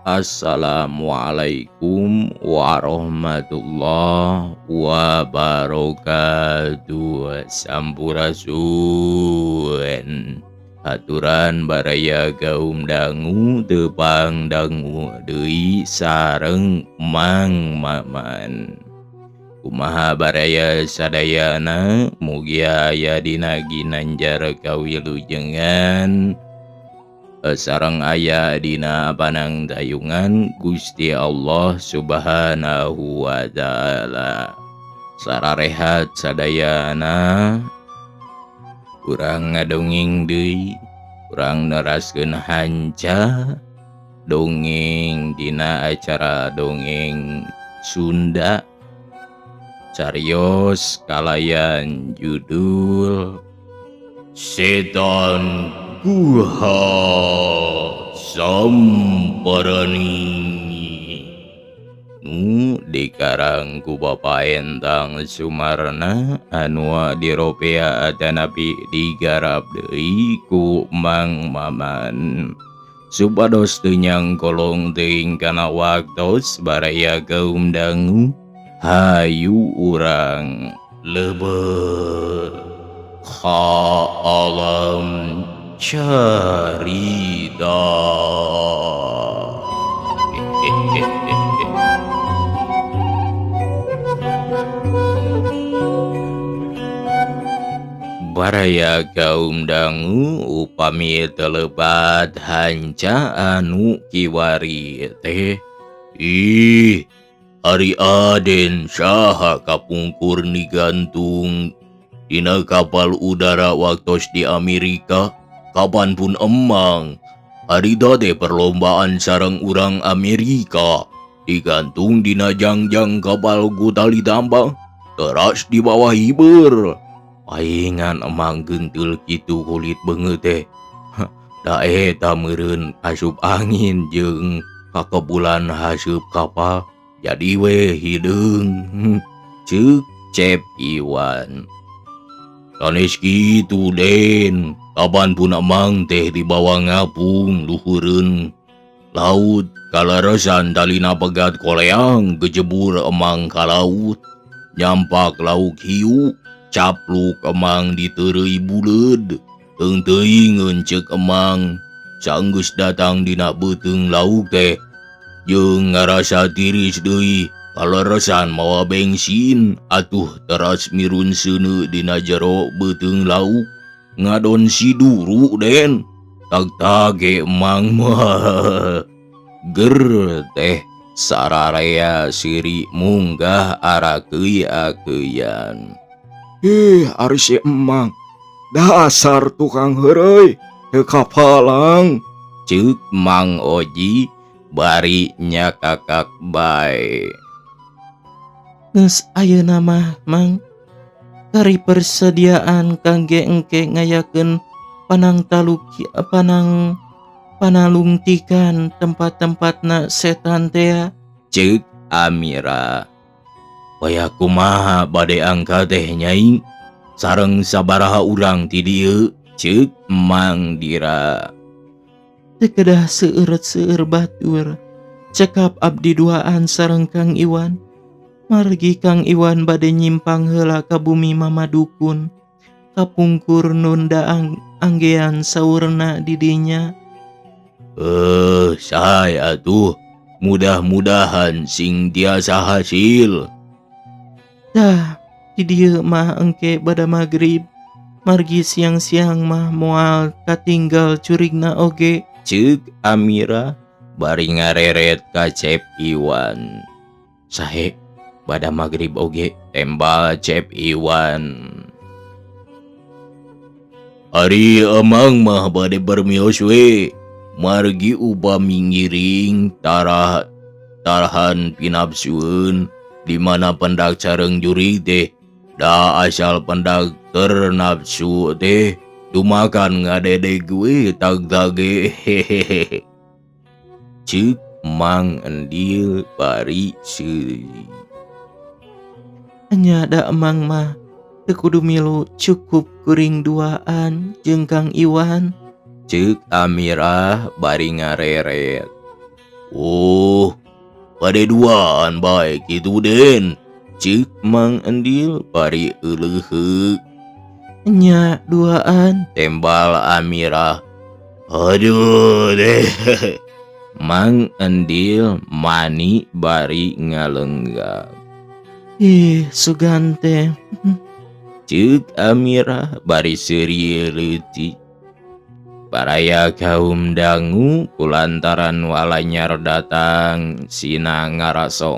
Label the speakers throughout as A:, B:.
A: Assalamualaikum warahmatullahi wabarakatuh. Sampurasun. Aturan baraya gaum dangu tepang dangu deui sareng Mang Maman. Kumaha baraya sadayana mugi aya dina ginanjar kawilujengan sareng aya dina panang dayungan Gusti Allah Subhanahu wa Ta'ala. Sararehat sadayana urang ngadongeng deui, urang neraskeun hanca dongeng dina acara dongeng Sunda carios kalayan judul Setan Guha Samparani nu dikarang ku Bapak Endang Sumarna anu diropea atanapi digarap deui ku Mang Maman. Supados teu nyangkolong teuing kana waktos baraya gaum dangu hayu urang leber ka alam carita. Baraya gaum dangu upami telebat hanca anu kiwari teh ih Ari Aden saha kapungkur nigantung dina kapal udara waktos di Amerika. Kapanpun emang hari teh perlombaan sareng urang Amerika digantung dina jangjang kapal ku tali tambang teras di bawah hiber. Paingan emang gentul kitu kulit beungeut teh. Da eta meureun asup angin jeung kakebulan hasup kapal jadi we hideung ceuk Cep Iwan. Sanes kitu Den, kapanpun emang teh di bawah ngapung luhureun laut kalaresan talina pegat koleang gejebur emang ka laut nyampak lauk hiu capluk emang diteureuy buleud teung teuing ngeuncek emang saenggeus datang dina beuteung lauk teh jeung ngarasa tiris deui kalaresan mawa bensin atuh teras mirun seuneu dina jero beuteung lauk ngadon si duru Den tag-tage emang mah ger teh sararea siri munggah arakeuy-akeuyan.
B: Ari si emang dasar tukang heureuy teu kapalang
A: Ceuk Mang Oji bari nyakakak bae.
C: Geus ayeuna mah Mang kari persediaan kangge engke ngayakeun panalungtikan tempat-tempatna setan teh.
A: Ceuk Amira. Waya kumaha bade angka teh nyai sareng sabaraha urang ti dieu? Ceuk Mang Dira.
C: Teu kedah seueur-seueur batur cekap abdi duaan sareng Kang Iwan. Margi Kang Iwan bade nyimpang heula ka bumi Mamadukun kapungkur nunda anggean saurna di dinya.
A: Sae atuh mudah-mudahan sing tiasa hasil.
C: Dah di dieu mah engke bada magrib margi siang-siang mah moal katinggal curigna oge.
A: Ceuk Amira bari ngareret ka Cep Iwan. Sahe bada magrib oge tembal Cep Iwan. Ari emang mah bade bermios we margi upami ngiring tarahan pinapsueun di mana pendak sareng jurig teh da asal pendak ternapsu teh dumakan ngadedeg we tag-tage hehehe. Ceuk Mang Endil bari seuli.
C: Nya da emang mah teu kudu milu cukup kuring duaan jeung Kang Iwan.
A: Ceuk Amirah bari ngareret. Oh, pada duaan baik itu den. Cik Mang Endil bari eleheuk.
C: Nya duaan.
A: Tembal Amirah. Aduh deh. Mang Endil mani bari ngalenggak.
C: Ih, Sugante.
A: Cik Amirah bari seuri leutik. Baraya kaum dangu kulantaran walanyar datang sina ngarasa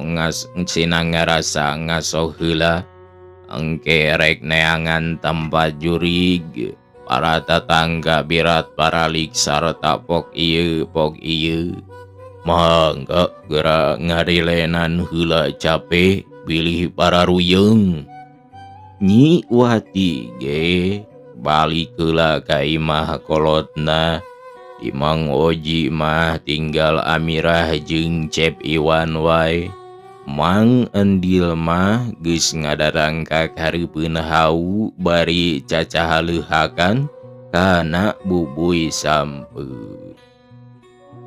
A: ngaso heula engke rek neangan tempat jurig para tetangga birat paralik sarta pok ieu mangga geura ngarilenan heula capek bilih para ruyeng. Nyi Wati ge balik heula ka imah kolotna. Di Mang Oji mah tinggal Amirah jeung Cep Iwan wae. Mang Endil mah geus ngadarang ka hareupeun hau bari cacahaleuhakan kana bubuy sampeu.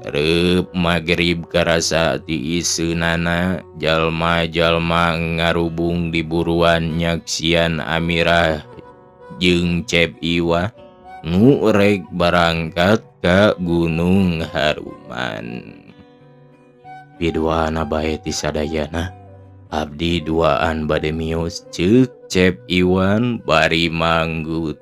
A: Reup magrib karasa ti iseunana jalma-jalma ngarubung di buruan nyaksian Amirah jeung Cep Iwan nu rek barangkat ka Gunung Haruman. Piduana bae ti sadayana abdi duaan bade miyos ceuk Cep Iwan bari manggut.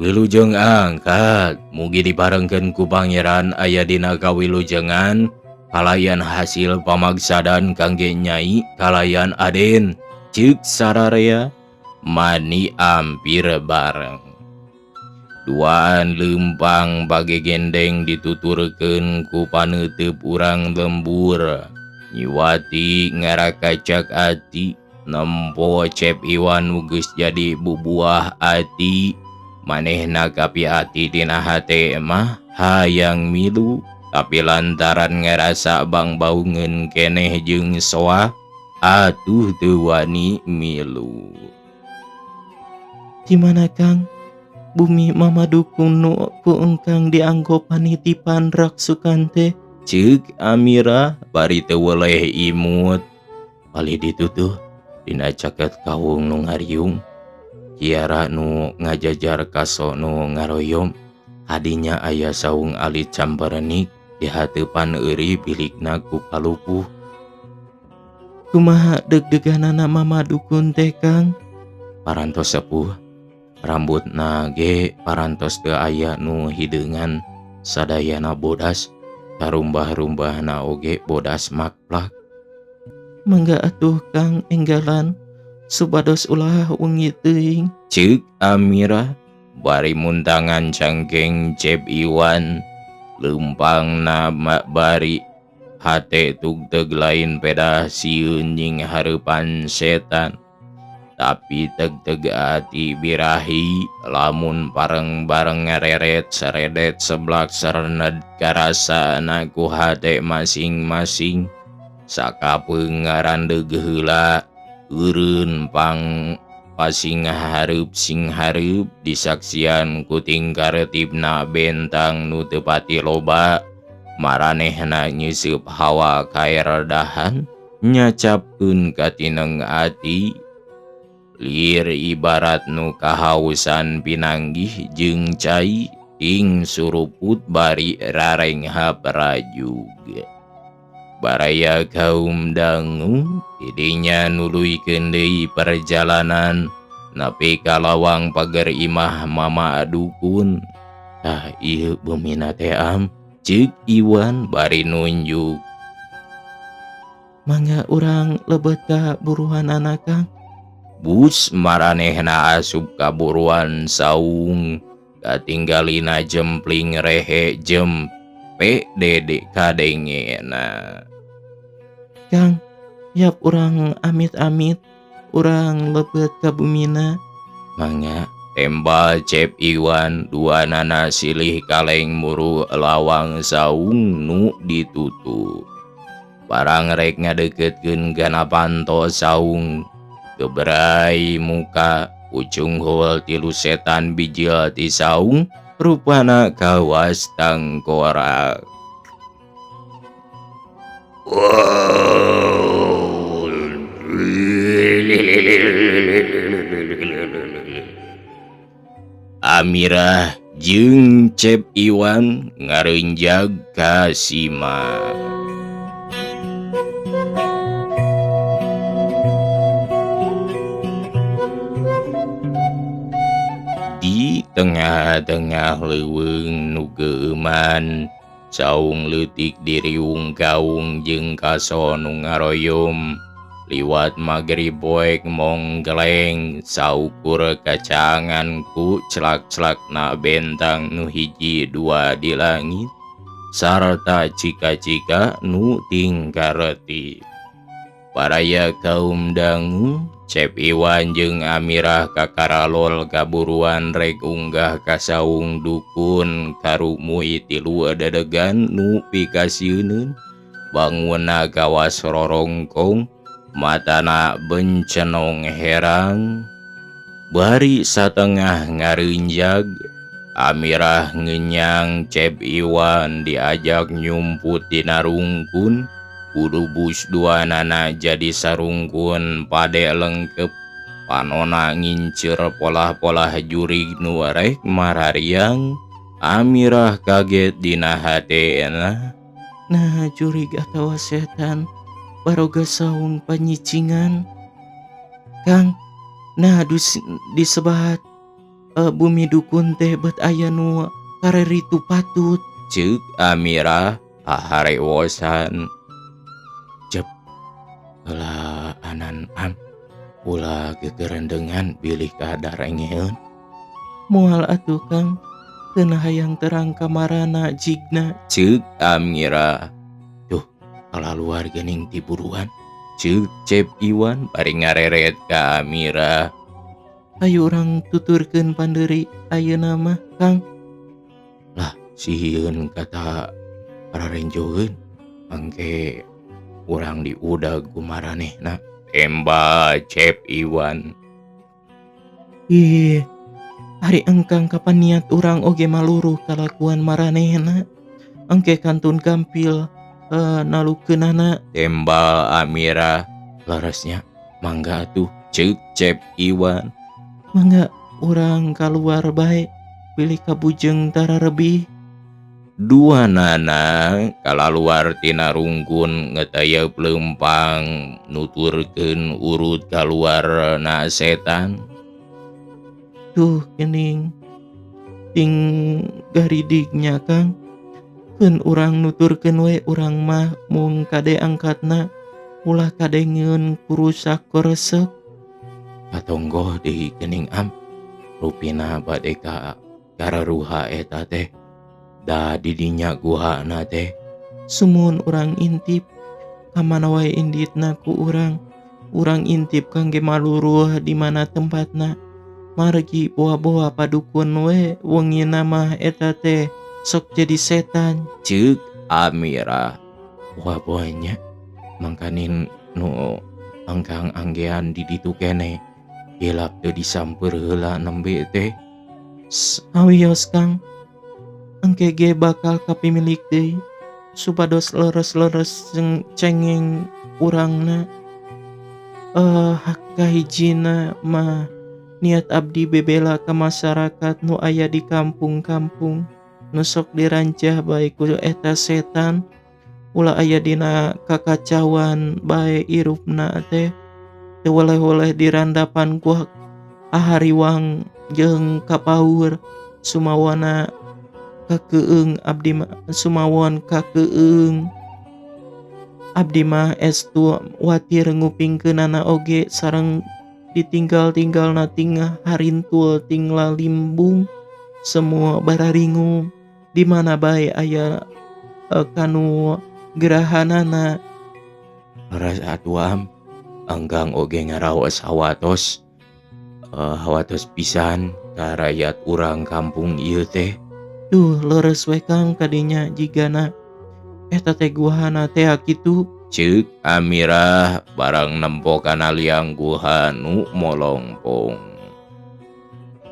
A: Wilujeng angkat mugi diparengkeun ku pangeran aya dina kawilujengan kalayan hasil pamagsadan kangge Nyai kalayan Aden ceuk sararea mani ampir bareng. Duaan lempang bage gendeng dituturkeun ku paneuteub urang lembur. Nyi Wati ngarakacak ati nempo Cep Iwan nu geus jadi bubuah ati. Manehna kapi ati dina hate mah hayang milu tapi lantaran ngerasa bang baungeun keneh jeung soah atuh teu wani milu.
C: Di mana Kang? Bumi Mama Dukun nu ku engkang dianggo panitipan rak Sukante.
A: Ceuk Amirah bari teu weleh imut. Bali ditutuh dina caket kawung nu ngariung. Kiara nu ngajajar kaso nu ngaroyom. Hadinya aya saung alit camperenik di hateupan euri bilikna ku kalupuh.
C: Kumaha deg-deganana Mama Dukun teh Kang?
A: Parantos sepuh rambutna ge parantos teu aya nu hideungan sadayana bodas tarumbah-rumbahna oge bodas makplak.
C: Mangga atuh Kang enggalan supados ulah wengi teuing.
A: Ceuk Amirah bari muntangan cangkeng Cep Iwan leumpangna bari hate tugteg lain pedah sieun nying hareupan setan. Tapi teg-teg ati birahi lamun pareng-bareng ngareret saredet seblak serened karasana ku hate masing-masing. Sakapeung ngarandeg heula eureun pang pasing hareup sing hareup disaksian ku tingkareutipna bentang nu teu pati loba. Maranehna nyeusup hawa kaerdahan nyacapkeun katineng ati. Lir ibarat nu kahausan pinanggih jeung cai ting suruput bari rarengha prajug. Baraya kaum dangu tidinya nuluykeun deui perjalanan nepi ka lawang pager imah Mama Dukun. Tah ieu beumina teh am, ceuk Iwan bari nunjuk.
C: Mangga urang lebet ka buruhanana Kang.
A: Bus maranehna asup kaburuan saung katinggalina jempling rehe jempe dede kadengena.
C: Kang, yap urang amit-amit urang lebet ka bumina.
A: Mangga tembal Cep Iwan duanana silih kaleng muru lawang saung nu ditutup. Barang rek ngadeukeutkeun ganapanto saung keberai muka ucung heul tilu setan bijil ti saung rupana kawas tangkorak. Amirah jeung Cep Iwan ngareunjag ka Sima. Di tengah-tengah leuweung nu geuman, saung leutik di riung gaung jeung kaso nu ngaroyom. Liwat magrib poek monggeleng, saukur kacangan ku celak-celakna bentang nu hiji dua di langit, sarta cika-cika nu tingkareti. Paraya kaum dangu, Cep Iwan jeung Amirah kakaralol kaburuan rek unggah ka saung dukun karumui tilu dadegan nu pikasieun. Bangunna gawas rorongkong, matana bencenong herang. Bari satengah ngareunjag, Amirah ngenyang Cep Iwan diajak nyumput tina rungkun. Kudu bus duanana jadi sarungkun pade lengkep. Panona ngincir polah-polah jurig nu rek marariang. Amirah kaget dina hatena.
C: Nah jurig atawa setan baroga saung panyicingan. Kang, nah di sebat bumi dukun teh bet aya nu kareritu patut.
A: Ceuk Amirah haharewosan. Cep, heula anan am, ulah gegerendengan bilih kadarengeun.
C: Moal atuh Kang, keuna hayang terang kamarana jigna.
A: Ceuk Amirah. Tuh, kalaluar geuning ti buruan. Ceuk Cep Iwan bari ngareret ka Amirah.
C: Ayo urang tuturkeun pandeuri ayeuna mah Kang.
A: Lah, sieun kata rarenjoeun, mangke urang diudag ku maranehna. Tembak Cep Iwan.
C: Ih, hari engkang kapan niat urang oge maluruh kalakuan maranehna. Engke kantun gampil nalukeunana.
A: Tembak Amirah. Larasnya, mangga atuh. Ceuk Cep Iwan.
C: Mangga urang kaluar bae, pilih kabujeng tararebih.
A: Duanana kalaluar tina rungkun ngetaya pelempang nuturkeun urut kaluar na setan.
C: Tuh geuning ting garidiknya Kang. Keun urang nuturkeun we urang mah mung kade angkatna ulah kadengeun kurusak koresek.
A: Patonggoh deui geuning am, rupina bade ka kararuha eta teh. Da didinya guhana teh.
C: Sumun urang intip kamana wae inditna ku urang. Urang intip kangge maluruh di mana tempatna. Margi boa-boa padukun we wengina mah eta teh sok jadi setan.
A: Ceuk Amirah. Boa-boanya mangkanin nu angkang anggean di ditu keneh. Hilap teu disamper heula nembe teh.
C: Awios Kang, engke ge bakal kapimilik deui supados leres-leres cengeng urangna. Kahijina mah niat abdi bebela ka masyarakat nu aya di kampung-kampung nu sok dirancah bae ku eta setan. Ulah aya dina kakacauan bae irupna teh teu weleh-weleh dirandapan ku ahariwang jeung kapaur. Sumawana kakeueung abdi mah sumawon kakeueung abdi mah estu watir ngupingkeunana oge sareng ditinggal-tinggalna tingah harintul ting lalimbung semua bararingu di mana bae aya kanu gerahanana.
A: Ras atuam anggang oge ngaraos hawatos. Hawatos pisan ka rakyat urang kampung ieu teh.
C: Duh leres we Kang kadinya jigana eta teh guhana teh kitu.
A: Ceuk Amirah barang nempokana liang guha nu molongpong.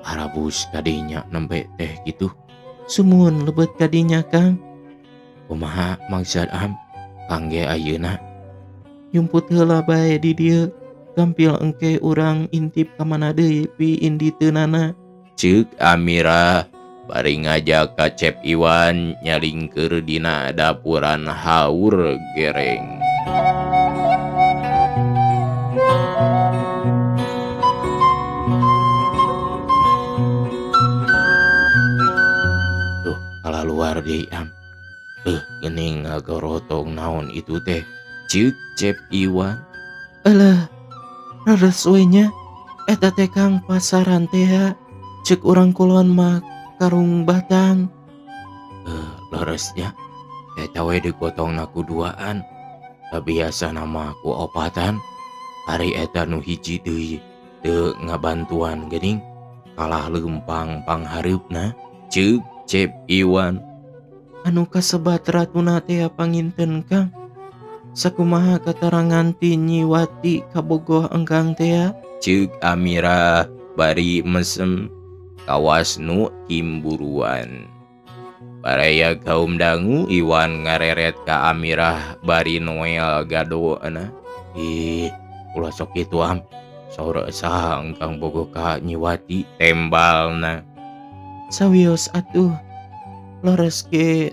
A: Parabus kadinya nembe teh kitu.
C: Sumun lebet kadinya Kang.
A: Kumaha maksud am? kangge ayeuna.
C: Yumput heula bae di dieu. Gampil engke urang intip ka mana deui pi indi teunana.
A: Ceuk Amira bari ngajak ka Cep Iwan nyalingkeur dina dapuran haur gereng. Tuh, kala luar deui am. Geuning ngagorotong naon itu teh. Ceuk Cep Iwan.
C: Alah, rares we nya. Eta teh Kang pasaran teh ya. Ceuk urang kulon mah karung batang.
A: Leresnya eta we digotongna ku duaan. Biasa nama ku opatan. Hari eta nu hiji deui teu ngabantuan geuning kalah leumpang panghareupna. Ceuk Cep Iwan.
C: Anu kasebat ratuna teh panginten Kang. Sakumaha katerangan ti Nyi Wati kabogoh engkang teh ya?
A: Ceuk Amira bari mesem kawas nu timburuan. Baraya kaum dangu Iwan ngareret ka Amirah bari noel gadoana. Ulah sok kitu am. Saur saha engkang bogoh ka Nyi Wati tembalna.
C: Sawios atuh. Lores ge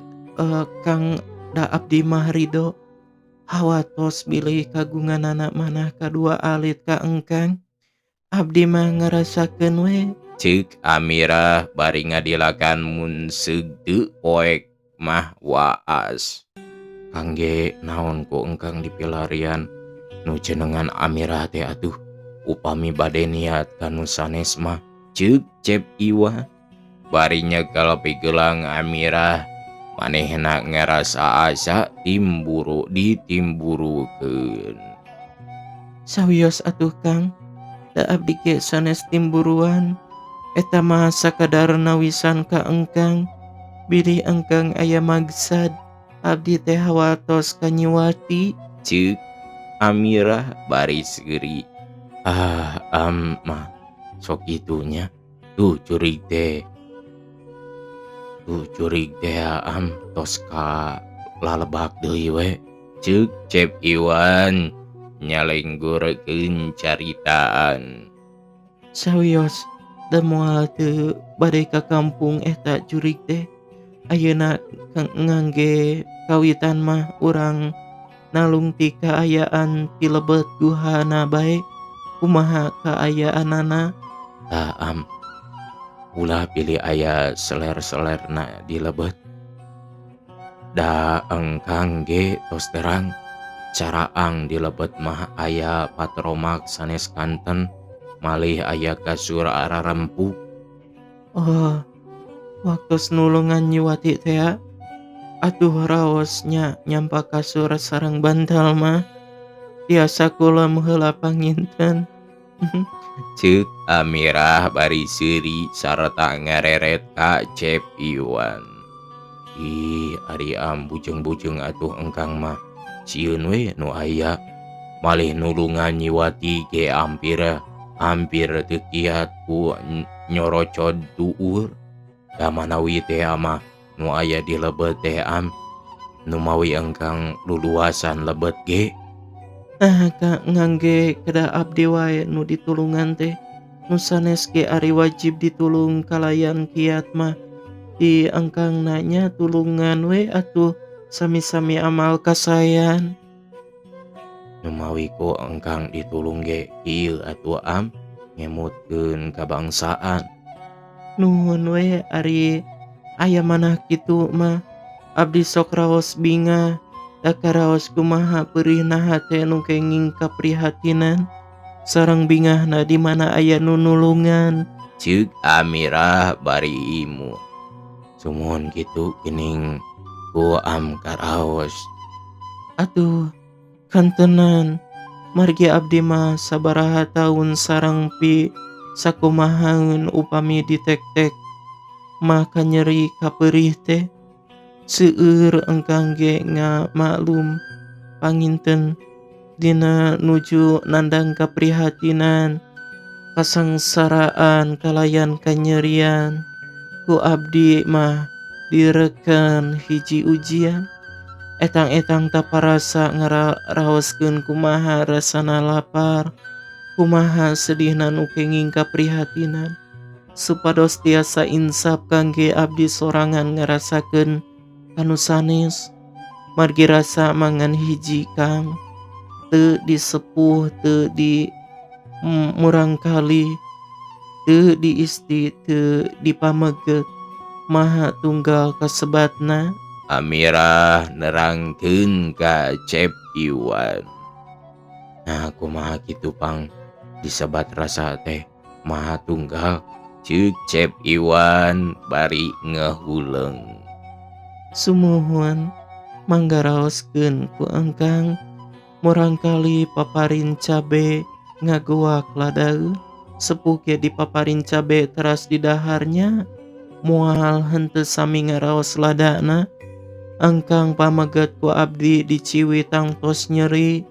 C: Kang da abdi mah ridho. Hawatos bilih kagungan anak manah kadua alit ka engkang. Abdi mah ngarasakeun we.
A: Ceuk Amira bari ngadilakan mun seug teu poek mah waas. Kangge naon ku engkang dipilarian nu jenengan Amira teh atuh. Upami bade niat kanu sanes mah. Ceuk Cep Iwan. Bari nyekel pigelang Amira manehna ngerasa asa timburu ditimburukeun.
C: Sawios atuh Kang. Da abdi ge sanes timburuan. Eta mah sakadar nawisan ka engkang. Bilih engkang aya maksad. Abdi teh hawatos ka Nyi Wati.
A: Ceuk Amira bari seuri. Mah sok itunya. Tuh curig teh tos ka lalebak deui we. Ceuk Cep Iwan nyalenggurkeun caritaan.
C: Sawios da moal teu bade ka kampung eta jurig teh. Ayeuna ngangge kawitan mah urang nalung ti kaayaan ti lebet guhana bae. Kumaha kaayaanana?
A: Ulah pilih aya seler-selerna di lebet. Da engkang ge tos terang. Caraang di lebet mah aya patromak sanes kanten. Malih aya kasur ararempuk.
C: Oh, waktos nulungan Nyi Wati teh ya. Atuh raosnya nyampa kasur sareng bantal mah. Tiasa kula heula panginten.
A: Ceuk Amirah bari seuri sarta ngareret ka Cep Iwan. Ari bujeng-bujeng atuh engkang mah. Sieun we nu aya. Malih nulungan Nyi Wati ge hampir teu kiat ku nyorocod duur. Da manawi teh mah nu aya di lebet teh nu mawi engkang luluasan lebet ge.
C: Kak ngangge kada abdi wae nu ditulungan teh. Nu sanes ge ari wajib ditulung kalayan kiat mah. Di engkang nanya tulungan we atuh sami-sami amal kasayan.
A: Nu mawi ku engkang ditulung ge ieu atuh ngemutkeun kabangsaan.
C: Nuhun we ari aya manah kitu mah. Abdi sok raos bingah. Da karaos kumaha peurihna hate nu kenging kaprihatinan. Sareng bingahna di mana aya nu nulungan.
A: Ceuk Amirah bari imu. Sumuhun kitu geuning ku karaos.
C: Atuh, kantenan. Margi abdi mah sabaraha taun sareng pi sakumahaeun upami ditek-tek mah kanyeri kapeurih teh. Seueur engkang ge ngamaklum panginten dina nuju nandang kaprihatinan kasangsaraan kalayan kanyerian. Ku abdi mah direken hiji ujian. Etang-etang taparasa ngaraoskeun kumaha rasana lapar, kumaha sedihna nu kenging kaprihatinan, supados tiasa insaf kangge abdi sorangan ngarasakeun kanu sanes. Margi rasa mangan hiji Kang, teu disepuh, teu di murangkali, teu diisti, teu dipameget, maha tunggal kasebatna.
A: Amirah nerangkeun ka Cep Iwan. Nah kumaha kitu Pang, disebat rasa teh maha tunggal, ceuk Cep Iwan bari ngehuleng.
C: Sumuhun manggaraoskeun ku engkang, murangkali paparin cabe ngagoak ladaeun, sepuh ge dipaparin cabe teras di daharnya, moal henteu sami ngaraos ladana. Engkang pameget ku abdi diciwit tangtos nyeri,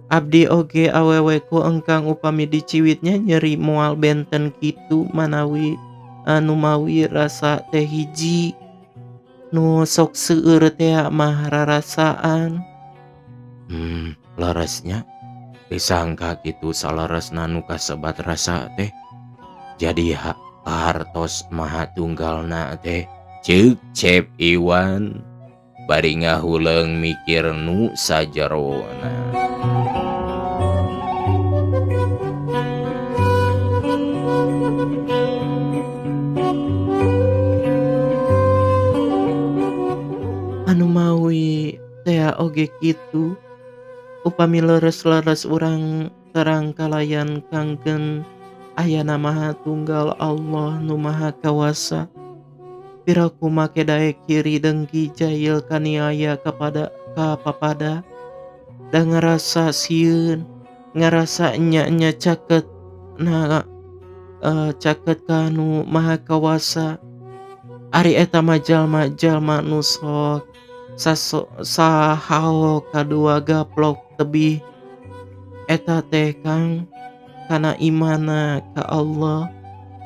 C: abdi oge awewe ku engkang upami diciwitnya nyeri moal benten kitu manawi anu mawi rasa teh hiji, nu sok seueur teh mah rarasaan.
A: Leresnya disangka kitu saleresna nu kasebat rasa teh jadi hartos maha tunggalna teh, ceuk Cep Iwan bari ngahuleng mikir nu sajerona.
C: Anu mawi teh oge kitu, upami leres-leres urang terang kalayan kanggen ayana maha tunggal Allah nu maha kawasa. Piraku make daek kiri dengki jahil kaniaya kepada papada, da ngerasa sieun, ngerasa nya caket caket kanu maha kawasa. Ari eta jalma-jalma nu sok sahao kadua gaplok tebih eta teh Kang kana imana ka Allah.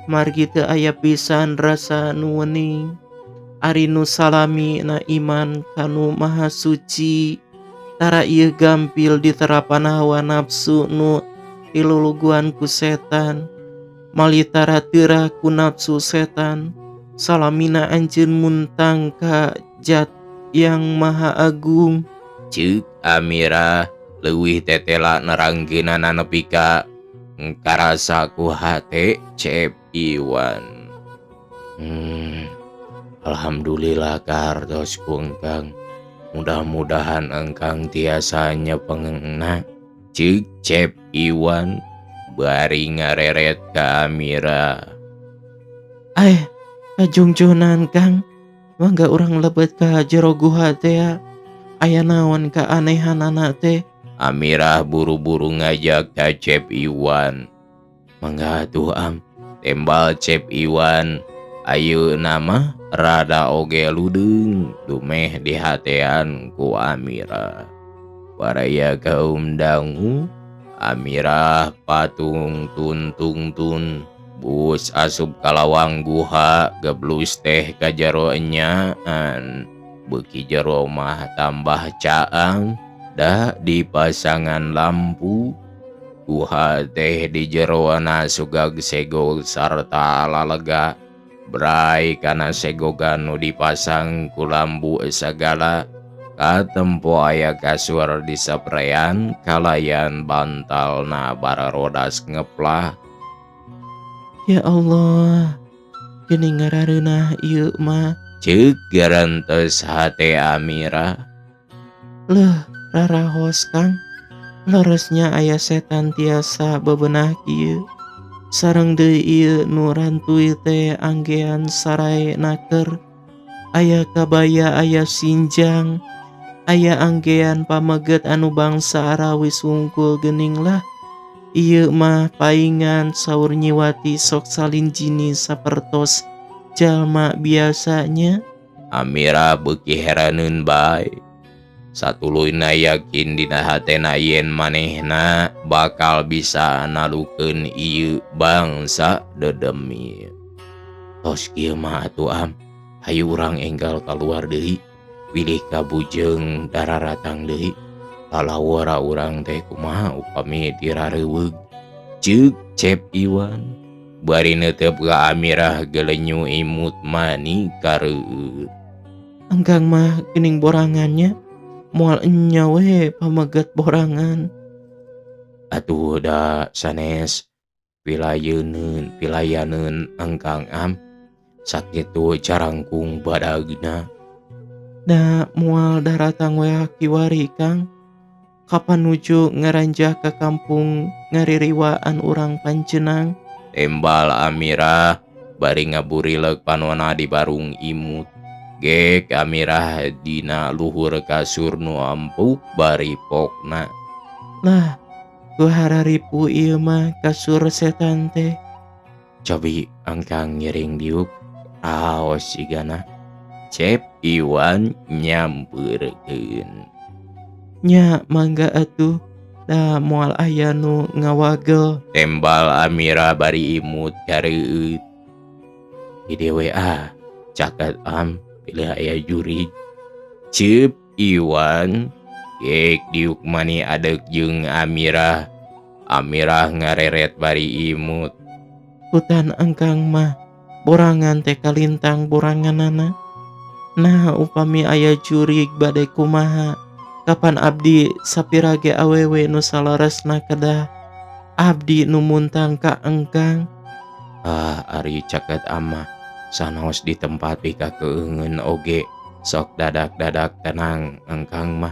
C: Margi teu aya pisan rasa nu wening, ari nu salami na iman kanu maha suci, tara ieu gampil diterapan hawa nafsu nu iluluguan ku setan, malitara teulah ku nafsu setan, salamina anjeun muntang ka Zat yang maha agung.
A: Ceuk Amirah leuwih tetela nerangkeunana nepi ka karasa ku hate Cep Iwan. Alhamdulillah kartos ku engkang, mudah-mudahan engkang tiasa nyepengna, ceuk Cep Iwan bari ngareret ka Amirah.
C: Kajungjunan Kang, mangga urang lebet ka jero guha teh, aya naon kaanehanana teh?
A: Amirah buru-buru ngajak ka Cep Iwan. Mangga atuh Am, tembal Cep Iwan ayeuna mah rada oge ludeung dumeh dihatean ku Amirah. Waraya kaum dangu, Amirah patung tun bus asup kalawang guha geblus teh ka jero enyaan, beuki jero mah tambah caang, da dipasangan lampu. Guha teh di jeroana sugag segol sarta lalega, brai kana segogan nu dipasang ku lampu sagala, katempo aya kasur disaprean kalayan bantalna bararodas ngeplah.
C: Ya Allah, geuning ngarareunah ieu mah,
A: ceuk garantos hate Amirah.
C: leuh rarahos Kang, leresnya aya setan tiasa bebenah kieu, sareng deui ieu nu rantuy teh anggean saray naker, aya kabaya, aya sinjang, aya anggean pameget anu bangsa Arawi sungkul geuning lah. Ieu mah paingan saur Nyiwati sok salin jini sapertos jalma biasanya.
A: Amirah beuki heraneun bae. Satuluyna yakin dina hatena yen manehna bakal bisa nalukeun ieu bangsa dedemi. Tos kieu mah atuh Am, hayu urang enggal kaluar deui. pilih kabujeng dararatang deui. Kalawara urang teh kumaha upami dirareuweug. Ceuk Cep Iwan. Bari neuteup ka Amirah gelenyu imut mani kareueut.
C: Engkang mah geuning borangannya, moal enya we pamegat borangan.
A: Atuh da sanes pilayaneun Engkang Am. Sakitu carangkung badagna.
C: Da moal daratang we kiwari Kang. Kapan nuju ngaranjah ka kampung ngaririwaan urang Pancenang?
A: Tembal Amirah bari ngaburilek panonna di barung imut. Gek Amirah dina luhur kasur nu ampuh bari pokna.
C: Lah, ku hararipu ieu mah kasur setan teh.
A: Cobi Engkang ngiring diuk. Aos sigana. Cep Iwan nyampeurkeun.
C: Nya mangga atuh, da moal aya nu ngawagel.
A: Tembal Amirah bari imut kareueut. Di WA caket Am pilih aya jurig. Cep Iwan gek diuk mani adek jeung Amirah. Amirah ngareret bari imut.
C: Hutan engkang mah borangan teh kalintang boranganana. Nah upami aya jurig bade kumaha? Kapan abdi sapirage awewe nu salaresna kedah abdi nu muntang ka engkang?
A: Ari caket Ama sanaos di tempat pika keungeun oge. Sok dadak-dadak tenang Engkang mah.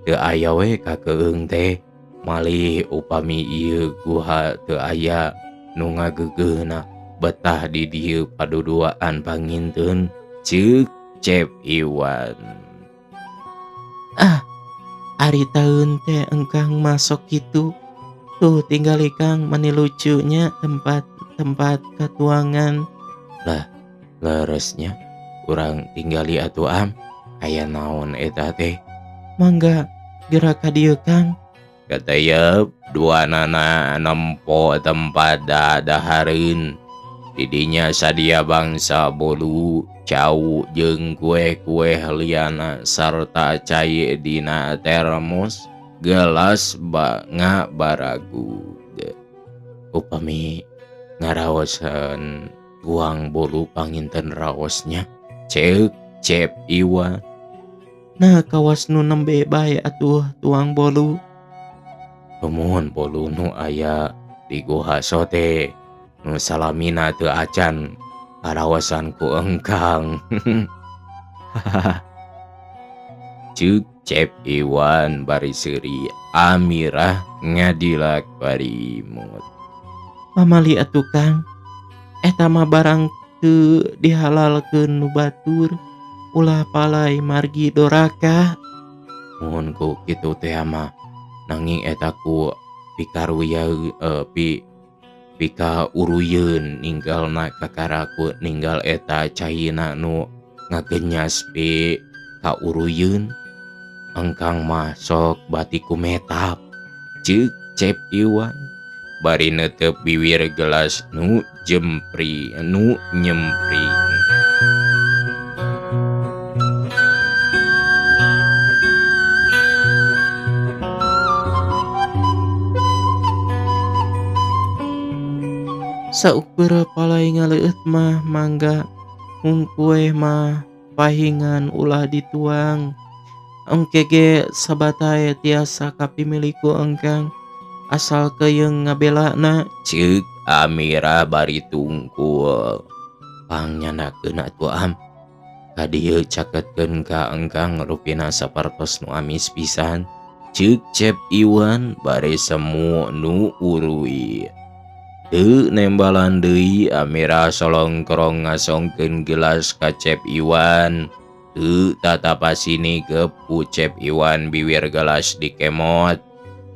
A: Teu aya we ka keung teh. Malih upami ieu guha teu aya nu ngageugeuhna betah di dieu paduduaan panginteun. Ceuk Cep Iwan.
C: Ari taeun teh engkang masuk kitu. Tuh tinggali Kang mani lucunya tempat katuangan.
A: Leresnya urang tinggali atuh Am. Aya naon eta teh?
C: Mangga gerak ka dieu Kang.
A: Katayep duanana nempo tempat dahareun. Didinya sadia bangsa bolu, cau jeung kue-kue liana sarta cai dina termos, gelas ngabaragu. Upami ngaraosan tuang bolu panginten raosnya. Ceuk Cep Iwan.
C: Nah kawas nu nembe bae atuh tuang bolu.
A: Pemohon bolu nu aya di Goha Sote. Nu salamina teu acan karawasan ku Engkang. Ceuk Cep Iwan bari seuri Amirah ngadilak bari imut.
C: Mamali atuh Kang. Eta mah barang teu dihalalkeun nu batur. Ulah palai margi doraka.
A: Mohon ku kitu teh mah. Nanging eta ku pikaruya pika uruyeun ninggalna kakaraku ninggal eta caina nu ngagenyas pe ka uruyeun. Engkang mah sok batiku metap. Ceuk Cep Iwan bari neuteup bibir gelas nu nyempri.
C: Saukur palai ngaleueut mah mangga. Mung kue mah pahingan ulah dituang. Engke ge sabatae tiasa kapimiliku engkang. Asal keyeung ngabelana.
A: Ceuk Amirah bari tungkul. Pangnyandakeun atuh Am. Ka dieu caketkeun ka Engkang rupina sapertos nu amis pisan. Ceuk Cep Iwan bari semu nu urui. Teu nembalan deui Amirah solongkrong ngasongkeun gelas ka Cep Iwan. Teu tatapasini ku Cep Iwan bibir gelas dikemot.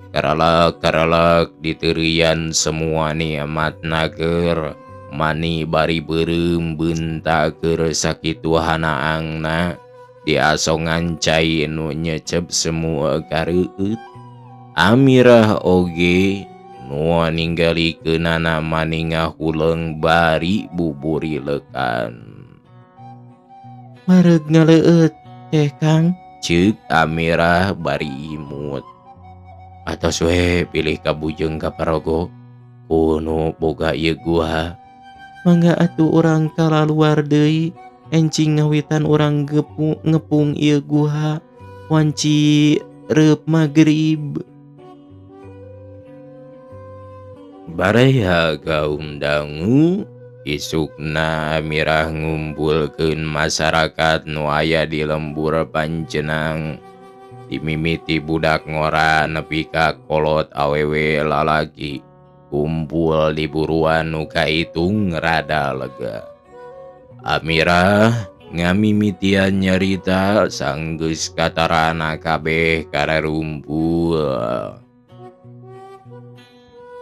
A: Karalak diteureyan semua nikmat nager. Mani bari beureum beunta keur sakitu hanaangna. Diasongan cai nu nyecep semua kareueut. Amirah oge nu ninggalikeunana mani ngahuleung bari buburilekan.
C: Mareg ngaleueut Teh Kang,
A: Ceuk Amirah bari imut. Atos we pilih kabujeng kaparogo kuno boga ieu gua.
C: mangga atuh urang kalaluar deui encing ngawitan urang ngepung ieu guha wanci reup magrib.
A: Baraya gaum dangu isukna Amirah ngumpulkeun masyarakat nu aya di lembur Panjenang. Dimimiti budak ngora nepi ka kolot awewe lalaki. Kumpul di buruan nu kaitung rada lega. Amirah ngamimitian nyarita sanggeus katarana kabeh kararumpul.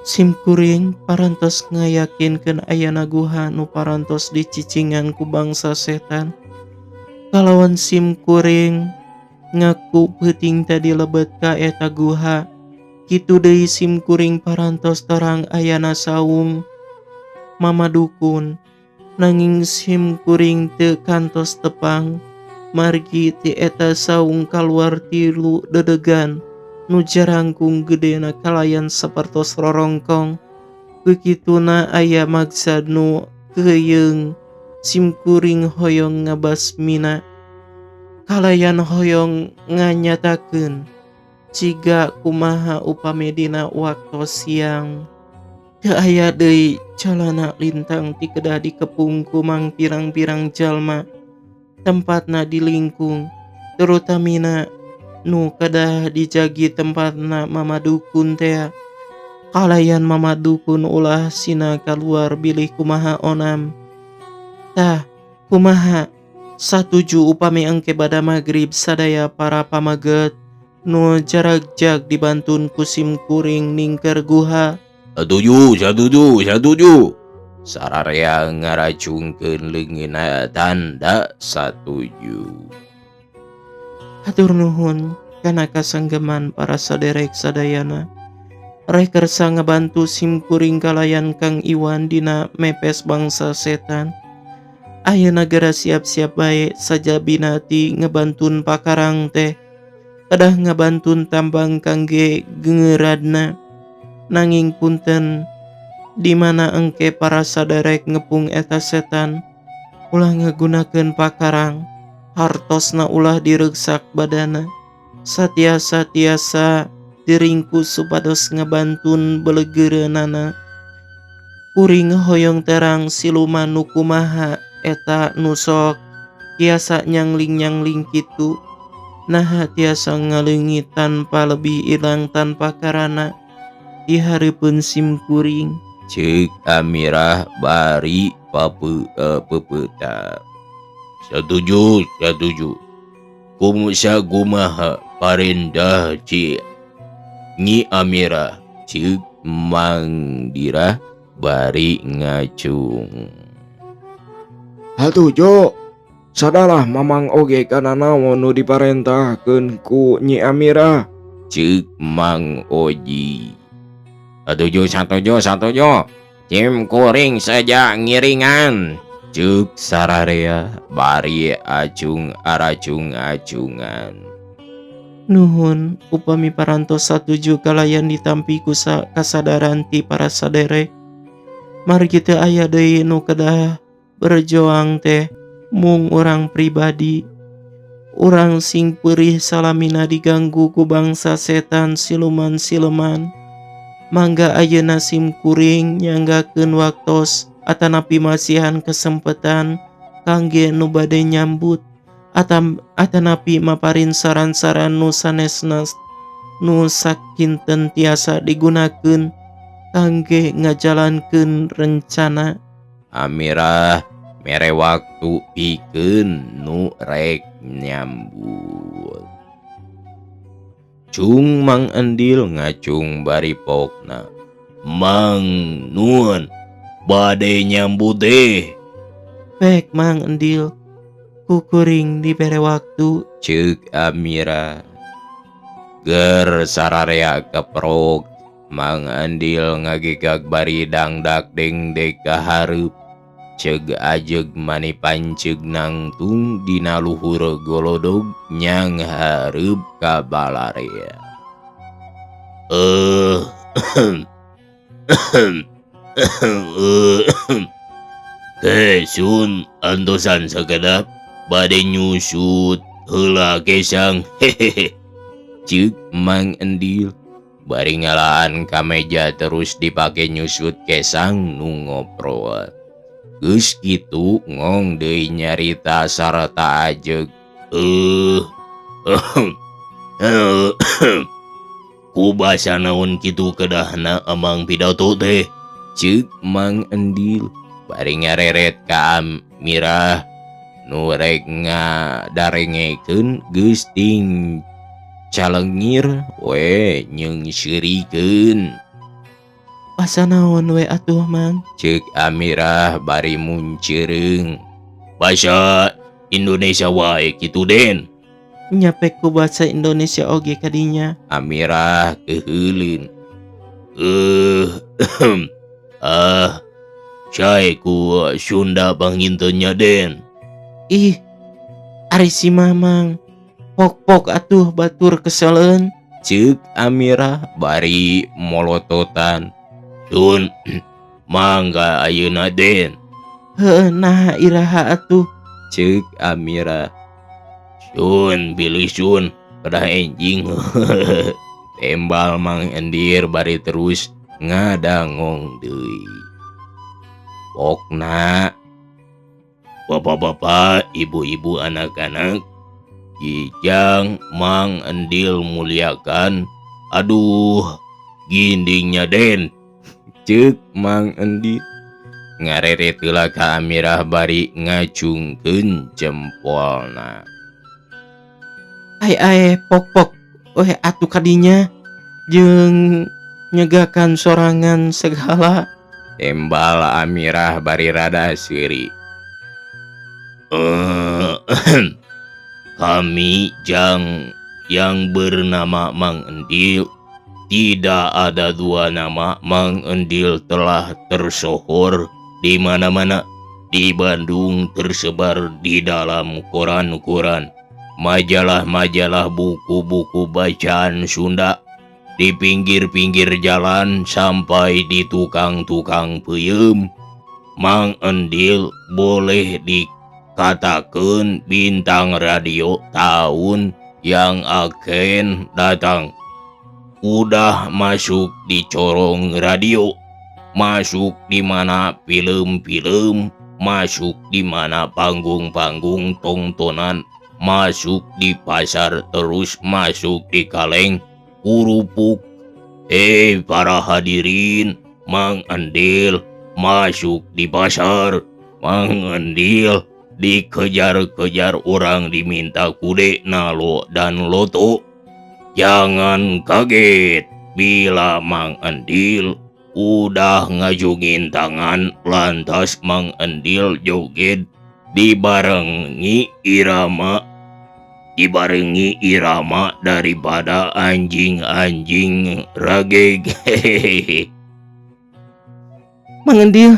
C: Simkuring parantos ngayakinkeun ayana guha nu parantos dicicingan ku bangsa setan. Kalawan simkuring ngaku peuting tadi lebet ka eta guha. Kitu deui simkuring parantos terang ayana saung mama dukun. Nanging simkuring teu kantos tepang. Margi ti eta saung kaluar tilu dedegan nu jarangkung gedena kalayan sapertos rorongkong. Bekituna aya maksad nu keyeung. Simkuring hoyong ngabasmina. Kalayan hoyong nganyatakeun ciga kumaha upami dina waktu siang. Teu aya deui calana lintang ti kedah dikepung ku mang pirang-pirang jalma. Tempatna dilingkung, terutamina nu kedah dijagi tempatna mama dukun teh. Kalayan mama dukun ulah sina kaluar bilih kumaha onam. Tah, kumaha satuju upami engke bada magrib sadaya para pamaget nu jarak-jak dibantun ku simkuring ningker guha.
A: Satuju. Sararea ngaracungkeun leungeunna tanda satuju.
C: Hatur nuhun kana kasanggeman para saderek sadayana. Rek kersa ngabantu simkuring kalayan Kang Iwan dina mepes bangsa setan. Ayeuna gara siap-siap bae saja binati ngebantun pakarang teh. Kedah ngabantun tambang kangge gengeradna. Nanging punten di mana engke para saderek ngepung eta setan ulah ngagunakeun pakarang. Hartosna ulah direuksak badana. Satiasa-tiasa diringkus supados ngabantun belegeureunana. Kuring hoyong terang siluman nu kumaha eta nu sok tiasa nyangling-nyangling kitu. Nah tiasa ngaleungit tanpa lebih ilang tanpa karana di hareupeun simkuring.
A: Ceuk Amirah bari pepeuta. Satuju. Kumusa gumaha parendah ci Nyi Amirah. Ceuk Mang Dirah bari ngacung.
B: Hatujo, sadalah mamang oge kana naon nu diparentahkeun ku Nyi Amirah.
A: Ceuk Mang Oji. Satuju. Cim kuring saja ngiringan. Ceuk sararea bari acungan.
C: Nuhun upami parantos satuju kalayan ditampi ku kasadaran ti para saderek. Margi teu aya deui nu kedah berjuang teh mung urang pribadi. Urang sing peurih salamina diganggu ku bangsa setan siluman-sileman. Mangga ayeuna simkuring nyanggakeun waktos atanapi masihan kesempatan kangge nu bade nyambut atanapi maparin saran-saran nu sanesna nu sakinten tiasa digunakeun kangge ngajalankeun rencana.
A: Amirah mere waktu pikeun nu rek nyambut. Cung Mang Endil ngacung bari pokna. Mang nuhun bade nyambut deh.
C: Pek Mang Endil, kukuring dibere waktu.
A: Ceuk Amirah. Ger sararea keprok Mang Endil ngagigag bari dangdak dengdek ka hareup. ceg ajeg mani panceg nangtung dina luhur golodog nyang hareup ka balarea. Sun antosan sakedap bade nyusut heula gesang hehehe. Ceuk Mang Endil bari ngalaan ka meja terus dipake nyusut kesang nu ngoprol. Geus kitu ngong deui nyarita sarta ajeg. Ku basa naon kitu kedahna amang pidato teh? Ceuk Mang Endil bari ngareret ka Amirah nu rek ngadarengekeun geus ting calengir we nyeungsirikeun.
C: Basa naon we atuh Mang?
A: Ceuk Amirah bari munceureung. Basa Indonesia wae kitu Den.
C: Nyapek ku bahasa Indonesia oge kadinya.
A: Amirah keheuleun. Cai ku Sunda pangintennya Den.
C: Ih, ari si Mamang. Pok-pok atuh batur keseleun.
A: Ceuk Amirah bari molototan. Sun, mangga ayeuna Den.
C: Heueuh nah iraha atuh.
A: Ceuk Amirah. Sun, pilih Sun, kedah enjing. Tembal Mang Endir bari terus ngadangong deui. Pokna, bapak-bapak, ibu-ibu, anak-anak, Kijang Mang Endil muliakan. Aduh, gindingnya Den. Ceuk Mang Endil ngareret heula ka Amirah bari ngacungkeun jempolna.
C: Ai pok-pok we atuh kadinya jeung nyegakan sorangan segala.
A: Tembal Amirah bari rada seuri. Kami yang bernama Mang Endil, tidak ada dua nama. Mang Endil telah tersohor di mana-mana. Di Bandung tersebar di dalam koran-koran, majalah-majalah, buku-buku bacaan Sunda, di pinggir-pinggir jalan sampai di tukang-tukang peuyeum. Mang Endil boleh dikatakan bintang radio tahun yang akan datang. Udah masuk di corong radio, masuk di mana film-film, masuk di mana panggung-panggung tontonan, masuk di pasar, terus masuk di kaleng kurupuk. Para hadirin, Mang Endil masuk di pasar. Mang Endil dikejar-kejar orang, diminta kude, nalo, dan loto. Jangan kaget bila Mang Endil udah ngajungin tangan, lantas Mang Endil joget dibarengi irama daripada anjing-anjing rageg.
C: Mang Endil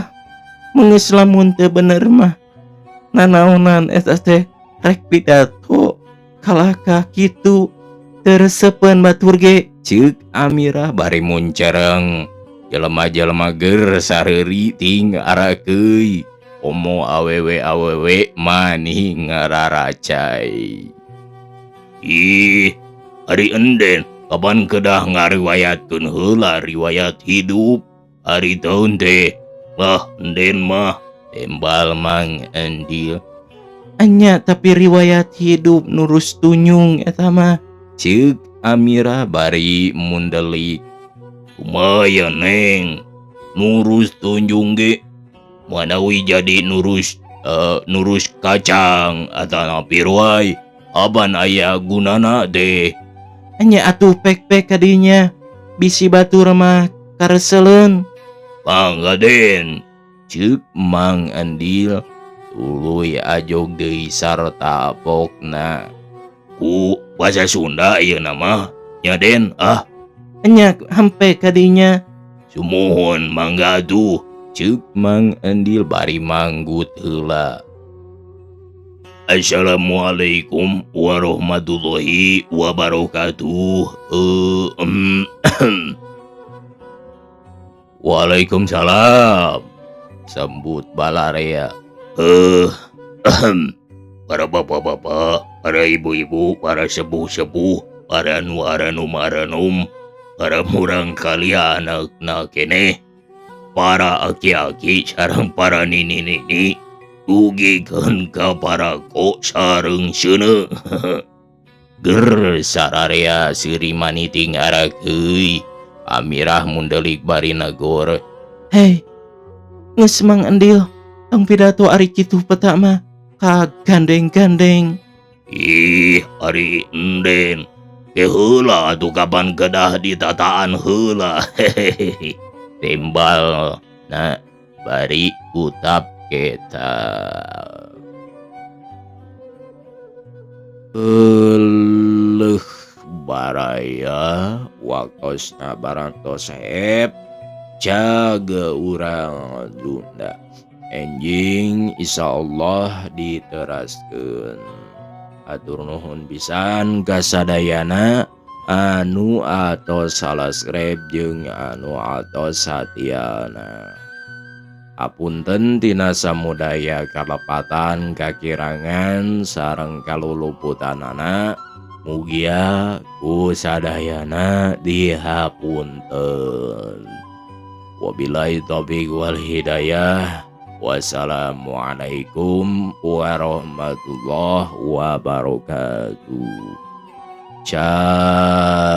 C: mengeus lamun teu bener mah nanaonan eta teh rek pidato kalaka kitu teresepen batur ge.
A: Ceuk Amirah bari muncereng. Jelema-jelema ger sareuri ting arakeuy. Omo awewe mani ngararacai. Ih, ari enden kapan kedah ngariwayatkeun heula riwayat hidup ari taun teh. Lah enden mah, tembal Mang Endil.
C: Anya tapi riwayat hidup nurus tunyung eta mah.
A: Ceuk Amirah bari mundelik. Kumaha Neng, nurus tunjung ge manawi jadi nurus kacang atau pirwai, aban aya gunana deh.
C: Anya atuh pek-pek kadinya bisi batur mah kareseleun.
A: Mangga Den. Ceuk Mang Endil tuluy ajog deui sarta pokna. Ku bahasa Sunda ieu nama nya Den.
C: Anya hampe kadinya.
A: Sumuhun mangga atuh. Ceuk Mang Endil bari manggut heula. Assalamualaikum warahmatullahi wabarakatuh. Waalaikumsalam, sambut balarea. Para bapak-bapak, para ibu-ibu, para sepuh-sepuh, para nu-aranum-aranum, para murang kalian anak kene, para aki-aki sareng para nini-nini, dugikeun ka para kok sareng seuneu. Ger sararea seuri maniting arak euy. Amirah mundelik bari nagor.
C: Hei, geus Mang Endil, tong pidato ari kitu petak mah kagandeng-gandeng.
A: Ih, ari enden. Ke heula atuh kapan kedah ditataan heula. Hehehe. Timbal na bari utap kita. Eleuh baraya waktosna barantos hep jaga urang Dunda. Enjing insyaallah diteraskeun. Atur nuhun pisan ka sadayana anu atos subscribe jeung anu atos satiana. Apunten tina samudaya kalepatan kakirangan sareng kaluluputanana. Mugia ku sadayana dihapunten. Wabillahi taufiq wal hidayah. Wassalamualaikum warahmatullahi wabarakatuh. Ciao.